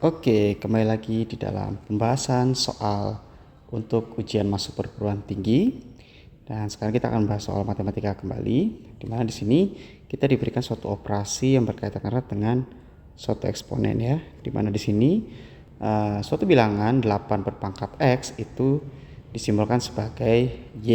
Oke, kembali lagi di dalam pembahasan soal untuk ujian masuk perguruan tinggi. Dan sekarang kita akan bahas soal matematika kembali, di mana di sini kita diberikan suatu operasi yang berkaitan erat dengan suatu eksponen ya, di mana di sini suatu bilangan 8 berpangkat X itu disimbolkan sebagai Y.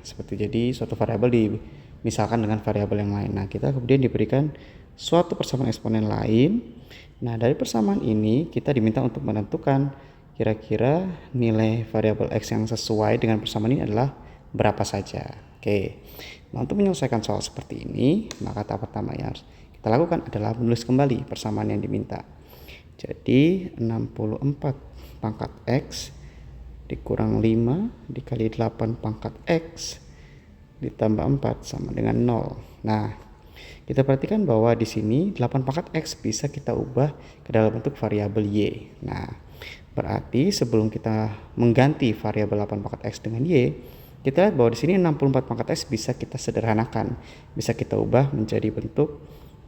Seperti jadi suatu variabel misalkan dengan variabel yang lain. Nah, kita kemudian diberikan suatu persamaan eksponen lain. Nah, dari persamaan ini kita diminta untuk menentukan kira-kira nilai variabel X yang sesuai dengan persamaan ini adalah berapa saja. Oke. Nah, untuk menyelesaikan soal seperti ini, maka tahap pertama yang harus kita lakukan adalah menulis kembali persamaan yang diminta. Jadi 64 pangkat X dikurang 5 dikali 8 pangkat X ditambah 4 sama dengan 0. Nah, kita perhatikan bahwa di sini 8 pangkat X bisa kita ubah ke dalam bentuk variabel Y. Nah, berarti sebelum kita mengganti variabel 8 pangkat X dengan Y, kita lihat bahwa di sini 64 pangkat X bisa kita sederhanakan. Bisa kita ubah menjadi bentuk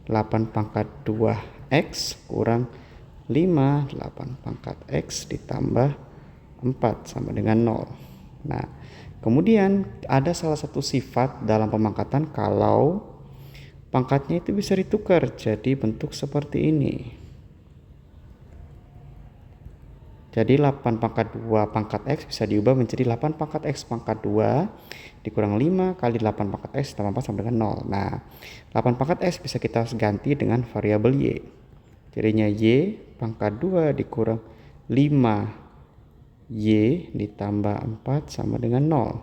8 pangkat 2X kurang 5, 8 pangkat X ditambah 4 sama dengan 0. Nah, kemudian ada salah satu sifat dalam pemangkatan kalau pangkatnya itu bisa ditukar jadi bentuk seperti ini. Jadi 8 pangkat 2 pangkat X bisa diubah menjadi 8 pangkat X pangkat 2 dikurang 5 kali 8 pangkat X tambah 4 sama dengan 0. Nah, 8 pangkat X bisa kita ganti dengan variabel Y. Jadinya Y pangkat 2 dikurang 5 Y ditambah 4 sama dengan 0.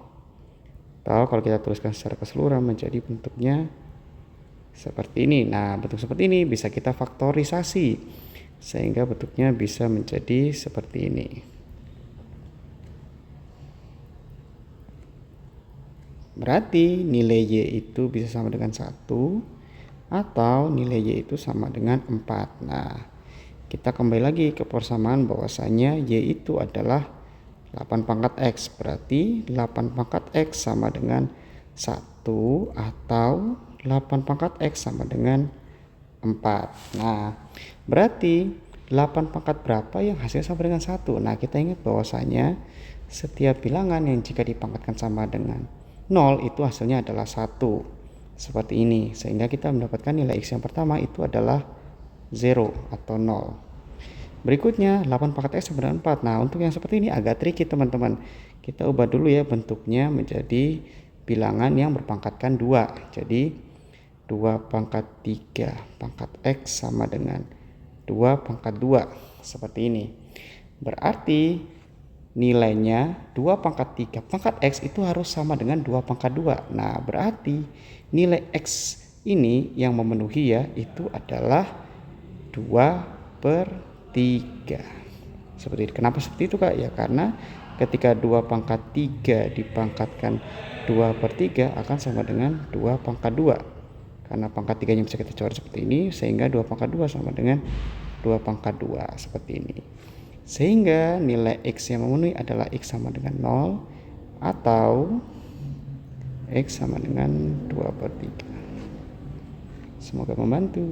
Atau kalau kita tuliskan secara keseluruhan menjadi bentuknya seperti ini. Nah, bentuk seperti ini bisa kita faktorisasi sehingga bentuknya bisa menjadi seperti ini. Berarti nilai Y itu bisa sama dengan 1 atau nilai Y itu sama dengan 4. Nah, kita kembali lagi ke persamaan bahwasanya Y itu adalah 8 pangkat X. Berarti 8 pangkat X sama dengan 1 atau 8 pangkat X sama dengan 4. Nah, berarti 8 pangkat berapa yang hasilnya sama dengan 1? Nah, kita ingat bahwasanya setiap bilangan yang jika dipangkatkan sama dengan 0 itu hasilnya adalah 1. Seperti ini. Sehingga kita mendapatkan nilai X yang pertama itu adalah 0 atau 0. Berikutnya 8 pangkat X sama dengan 4. Nah, untuk yang seperti ini agak tricky teman-teman. Kita ubah dulu ya bentuknya menjadi bilangan yang berpangkatkan 2. Jadi 2 pangkat 3 pangkat X sama dengan 2 pangkat 2. Seperti ini. Berarti nilainya 2 pangkat 3 pangkat X itu harus sama dengan 2 pangkat 2. Nah, berarti nilai X ini yang memenuhi ya itu adalah 2/3. Seperti itu. Kenapa seperti itu Kak? Ya karena ketika 2 pangkat 3 dipangkatkan 2/3 akan sama dengan 2 pangkat 2. Karena pangkat 3-nya bisa kita coret seperti ini, sehingga 2 pangkat 2 sama dengan 2 pangkat 2 seperti ini. Sehingga nilai X yang memenuhi adalah X sama dengan 0 atau X sama dengan 2/3. Semoga membantu.